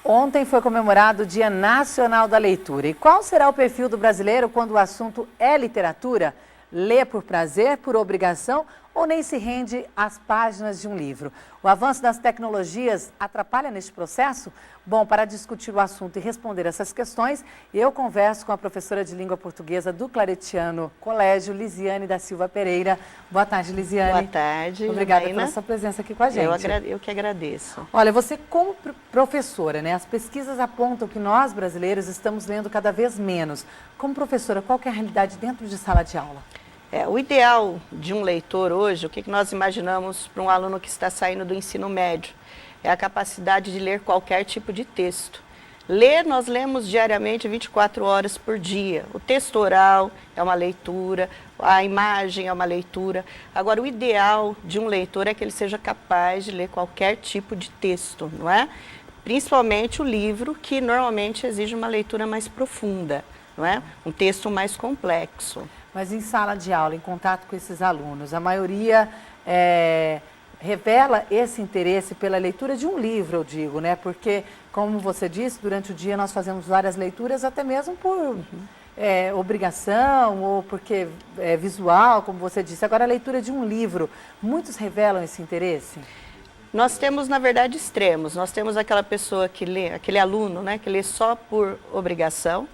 Ontem foi comemorado o Dia Nacional da Leitura. E qual será o perfil do brasileiro quando o assunto é literatura? Lê por prazer, por obrigação ou nem se rende às páginas de um livro? O avanço das tecnologias atrapalha neste processo? Bom, para discutir o assunto e responder essas questões, eu converso com a professora de língua portuguesa do Claretiano Colégio, Lisiane da Silva Pereira. Boa tarde, Lisiane. Boa tarde. Obrigada pela sua presença aqui com a gente. Eu que agradeço. Olha, você como professora, né? As pesquisas apontam que nós, brasileiros, estamos lendo cada vez menos. Como professora, qual que é a realidade dentro de sala de aula? O ideal de um leitor hoje, o que nós imaginamos para um aluno que está saindo do ensino médio, é a capacidade de ler qualquer tipo de texto. Ler, nós lemos diariamente 24 horas por dia. O texto oral é uma leitura, a imagem é uma leitura. Agora, o ideal de um leitor é que ele seja capaz de ler qualquer tipo de texto, não é? Principalmente o livro, que normalmente exige uma leitura mais profunda, não é? Um texto mais complexo. Mas em sala de aula, em contato com esses alunos, a maioria revela esse interesse pela leitura de um livro, eu digo, né? Porque, como você disse, durante o dia nós fazemos várias leituras, até mesmo por obrigação ou porque é visual, como você disse. Agora, a leitura de um livro, muitos revelam esse interesse? Nós temos, na verdade, extremos. Nós temos aquela pessoa que lê, aquele aluno, né, que lê só por obrigação.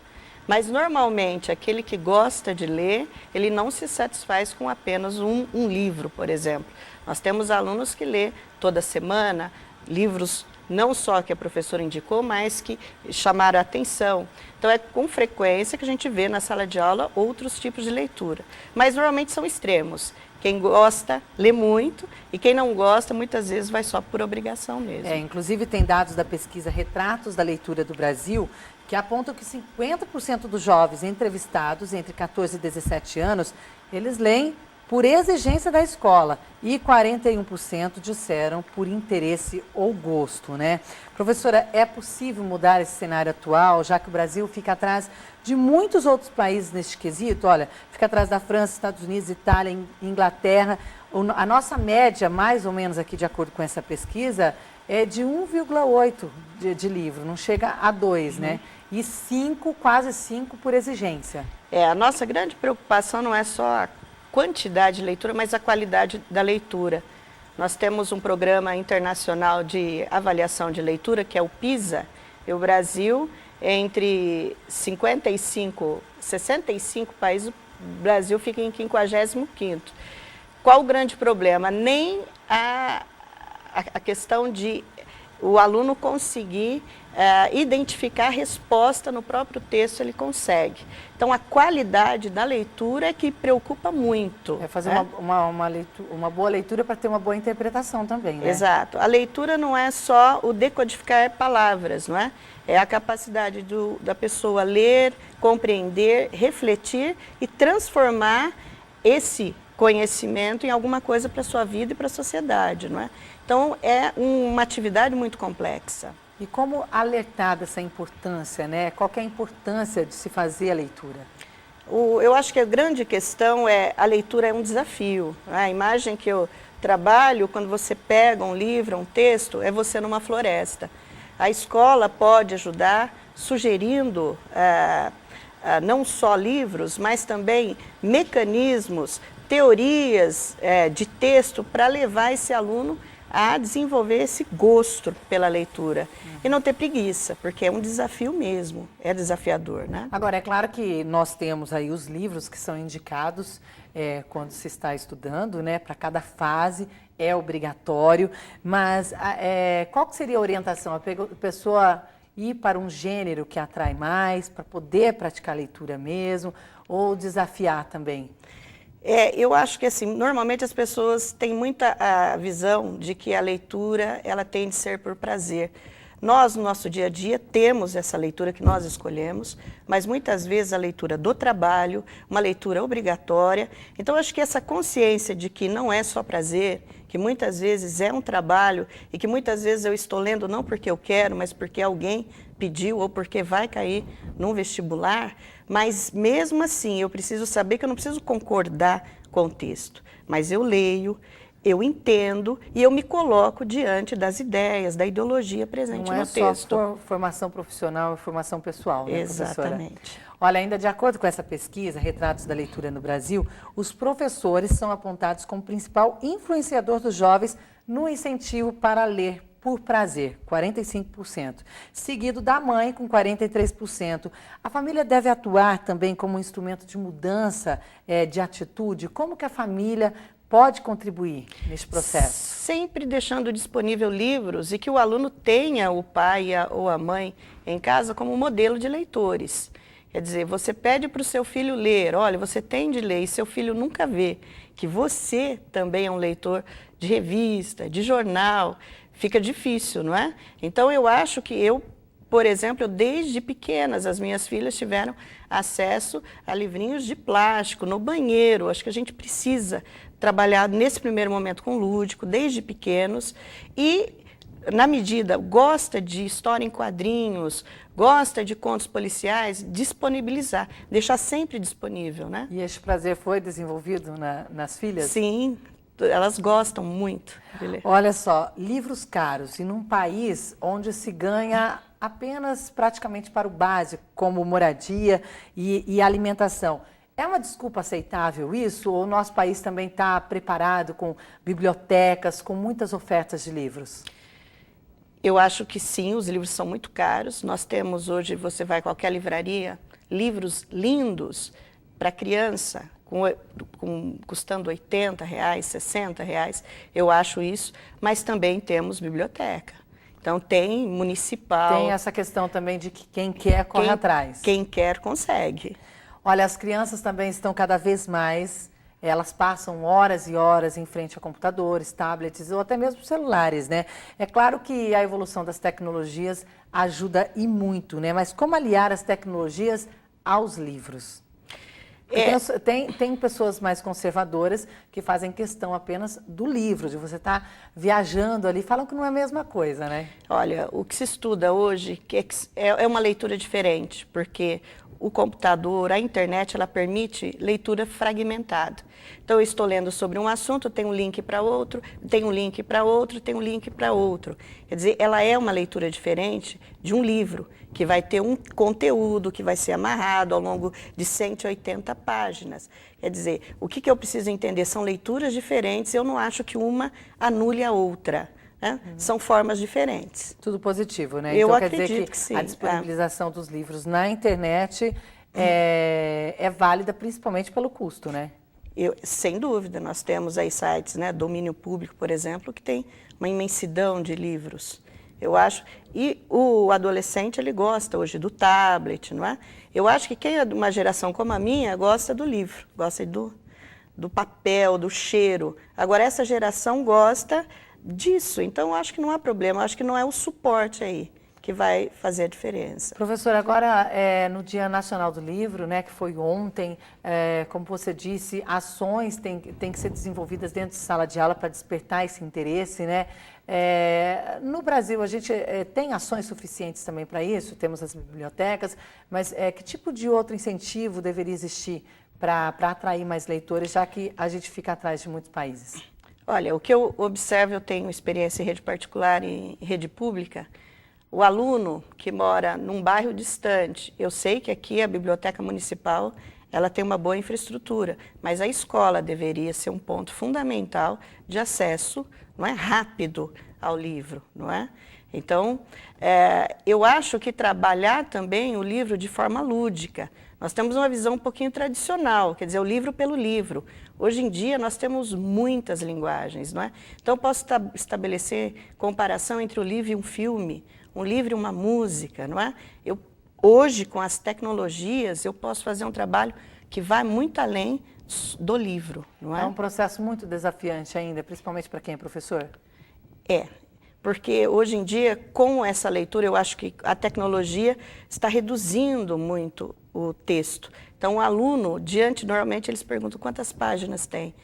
Mas, normalmente, aquele que gosta de ler, ele não se satisfaz com apenas um livro, por exemplo. Nós temos alunos que lê toda semana livros, não só que a professora indicou, mas que chamaram a atenção. Então, é com frequência que a gente vê na sala de aula outros tipos de leitura. Mas, normalmente, são extremos. Quem gosta, lê muito, e quem não gosta, muitas vezes vai só por obrigação mesmo. Inclusive, tem dados da pesquisa Retratos da Leitura do Brasil, que apontam que 50% dos jovens entrevistados entre 14 e 17 anos, eles leem por exigência da escola e 41% disseram por interesse ou gosto, né? Professora, é possível mudar esse cenário atual, já que o Brasil fica atrás de muitos outros países neste quesito? Olha, fica atrás da França, Estados Unidos, Itália, Inglaterra. A nossa média, mais ou menos aqui de acordo com essa pesquisa, é de 1,8 de livro, não chega a 2, né? E 5, quase 5 por exigência. A nossa grande preocupação não é só a quantidade de leitura, mas a qualidade da leitura. Nós temos um programa internacional de avaliação de leitura, que é o PISA, e o Brasil, entre 65 países, o Brasil fica em 55º. Qual o grande problema? Nem a questão de o aluno conseguir identificar a resposta no próprio texto, ele consegue. Então, a qualidade da leitura é que preocupa muito. É fazer uma boa leitura para ter uma boa interpretação também, né? Exato. A leitura não é só o decodificar palavras, não é? É a capacidade da pessoa ler, compreender, refletir e transformar esse conhecimento em alguma coisa para a sua vida e para a sociedade, não é? Então, é uma atividade muito complexa. E como alertar dessa importância, né? Qual que é a importância de se fazer a leitura? Eu acho que a grande questão a leitura é um desafio. A imagem que eu trabalho, quando você pega um livro, um texto, é você numa floresta. A escola pode ajudar sugerindo não só livros, mas também mecanismos, teorias de texto para levar esse aluno a desenvolver esse gosto pela leitura. E não ter preguiça, porque é um desafio mesmo, é desafiador, né? Agora, é claro que nós temos aí os livros que são indicados quando se está estudando, né? Para cada fase é obrigatório, mas qual que seria a orientação? A pessoa ir para um gênero que atrai mais, para poder praticar a leitura mesmo, ou desafiar também? Eu acho que assim, normalmente as pessoas têm muita visão de que a leitura ela tem de ser por prazer. Nós, no nosso dia a dia, temos essa leitura que nós escolhemos, mas muitas vezes a leitura do trabalho, uma leitura obrigatória. Então, acho que essa consciência de que não é só prazer, que muitas vezes é um trabalho e que muitas vezes eu estou lendo não porque eu quero, mas porque alguém pediu ou porque vai cair num vestibular, mas mesmo assim eu preciso saber que eu não preciso concordar com o texto, mas eu leio, eu entendo e eu me coloco diante das ideias, da ideologia presente no texto. Não é só formação profissional, é formação pessoal, né, professora? Exatamente. Olha, ainda de acordo com essa pesquisa, Retratos da Leitura no Brasil, os professores são apontados como principal influenciador dos jovens no incentivo para ler por prazer, 45%, seguido da mãe, com 43%. A família deve atuar também como um instrumento de mudança de atitude. Como que a família pode contribuir nesse processo? Sempre deixando disponível livros e que o aluno tenha o pai ou a mãe em casa como modelo de leitores. Quer dizer, você pede para o seu filho ler, olha, você tem de ler, e seu filho nunca vê que você também é um leitor de revista, de jornal, fica difícil, não é? Então, eu acho que por exemplo, desde pequenas, as minhas filhas tiveram acesso a livrinhos de plástico no banheiro. Acho que a gente precisa trabalhar nesse primeiro momento com lúdico, desde pequenos, e na medida, gosta de história em quadrinhos, gosta de contos policiais, disponibilizar, deixar sempre disponível, né? E esse prazer foi desenvolvido nas filhas? Sim, elas gostam muito de ler. Olha só, livros caros, e num país onde se ganha apenas praticamente para o básico, como moradia e alimentação. É uma desculpa aceitável isso? Ou o nosso país também está preparado com bibliotecas, com muitas ofertas de livros? Eu acho que sim, os livros são muito caros. Nós temos hoje, você vai a qualquer livraria, livros lindos para criança, custando R$80, R$60. Eu acho isso, mas também temos biblioteca. Então tem municipal. Tem essa questão também de que quem quer corre atrás. Quem quer consegue. Olha, as crianças também estão cada vez mais, elas passam horas e horas em frente a computadores, tablets ou até mesmo celulares, né? É claro que a evolução das tecnologias ajuda e muito, né? Mas como aliar as tecnologias aos livros? Tem pessoas mais conservadoras que fazem questão apenas do livro, de você estar viajando ali, falam que não é a mesma coisa, né? Olha, o que se estuda hoje é uma leitura diferente, porque o computador, a internet, ela permite leitura fragmentada. Então, eu estou lendo sobre um assunto, tem um link para outro, tem um link para outro, tem um link para outro. Quer dizer, ela é uma leitura diferente de um livro, que vai ter um conteúdo que vai ser amarrado ao longo de 180 páginas. Quer dizer, o que eu preciso entender? São leituras diferentes, eu não acho que uma anule a outra. Né? São formas diferentes. Tudo positivo, né? Eu então, quer acredito dizer que sim. A disponibilização dos livros na internet é válida principalmente pelo custo, né? Sem dúvida, nós temos aí sites, né, domínio público, por exemplo, que tem uma imensidão de livros. Eu acho, e o adolescente, ele gosta hoje do tablet, não é? Eu acho que quem é de uma geração como a minha gosta do livro, gosta do papel, do cheiro. Agora, essa geração gosta disso, então eu acho que não há problema, eu acho que não é o suporte aí que vai fazer a diferença. Professor, agora no Dia Nacional do Livro, né, que foi ontem, como você disse, ações têm que ser desenvolvidas dentro de sala de aula para despertar esse interesse, né? No Brasil, a gente tem ações suficientes também para isso, temos as bibliotecas, mas que tipo de outro incentivo deveria existir para atrair mais leitores, já que a gente fica atrás de muitos países? Olha, o que eu observo, eu tenho experiência em rede particular e em rede pública. O aluno que mora num bairro distante, eu sei que aqui a biblioteca municipal ela tem uma boa infraestrutura, mas a escola deveria ser um ponto fundamental de acesso, não é, rápido ao livro, não é? Então, eu acho que trabalhar também o livro de forma lúdica. Nós temos uma visão um pouquinho tradicional, quer dizer, o livro pelo livro. Hoje em dia, nós temos muitas linguagens, não é? Então, eu posso estabelecer comparação entre o livro e um filme, um livro e uma música, não é? Hoje, com as tecnologias, eu posso fazer um trabalho que vai muito além do livro, não é? É um processo muito desafiante ainda, principalmente para quem é professor? Porque hoje em dia, com essa leitura, eu acho que a tecnologia está reduzindo muito o texto. Então, o aluno, normalmente eles perguntam quantas páginas tem.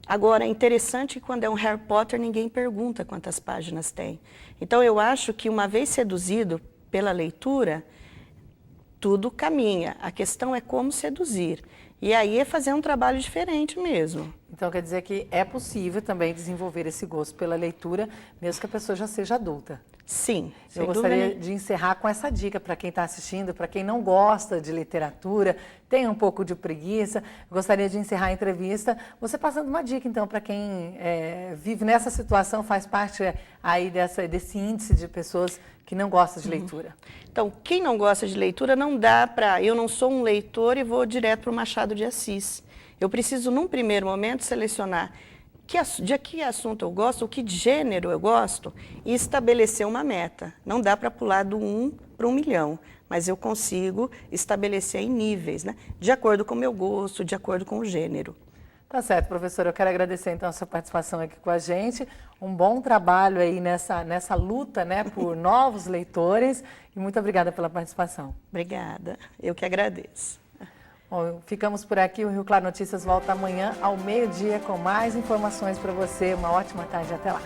Agora, é interessante que quando é um Harry Potter, ninguém pergunta quantas páginas tem. Então, eu acho que uma vez seduzido pela leitura, tudo caminha. A questão é como seduzir. E aí é fazer um trabalho diferente mesmo. Então quer dizer que é possível também desenvolver esse gosto pela leitura, mesmo que a pessoa já seja adulta. Sim, sem Eu gostaria de encerrar com essa dica para quem está assistindo, para quem não gosta de literatura, tem um pouco de preguiça. Gostaria de encerrar a entrevista você passando uma dica, então, para quem vive nessa situação, faz parte aí desse índice de pessoas que não gostam de leitura. Então, quem não gosta de leitura, não dá para... Eu não sou um leitor e vou direto para o Machado de Assis. Eu preciso, num primeiro momento, selecionar de que assunto eu gosto, que gênero eu gosto, e estabelecer uma meta. Não dá para pular do 1 para 1 milhão, mas eu consigo estabelecer em níveis, né? De acordo com o meu gosto, de acordo com o gênero. Tá certo, professora. Eu quero agradecer, então, a sua participação aqui com a gente. Um bom trabalho aí nessa luta, né, por novos leitores. E muito obrigada pela participação. Obrigada. Eu que agradeço. Bom, ficamos por aqui. O Rio Claro Notícias volta amanhã ao meio-dia com mais informações para você. Uma ótima tarde. Até lá.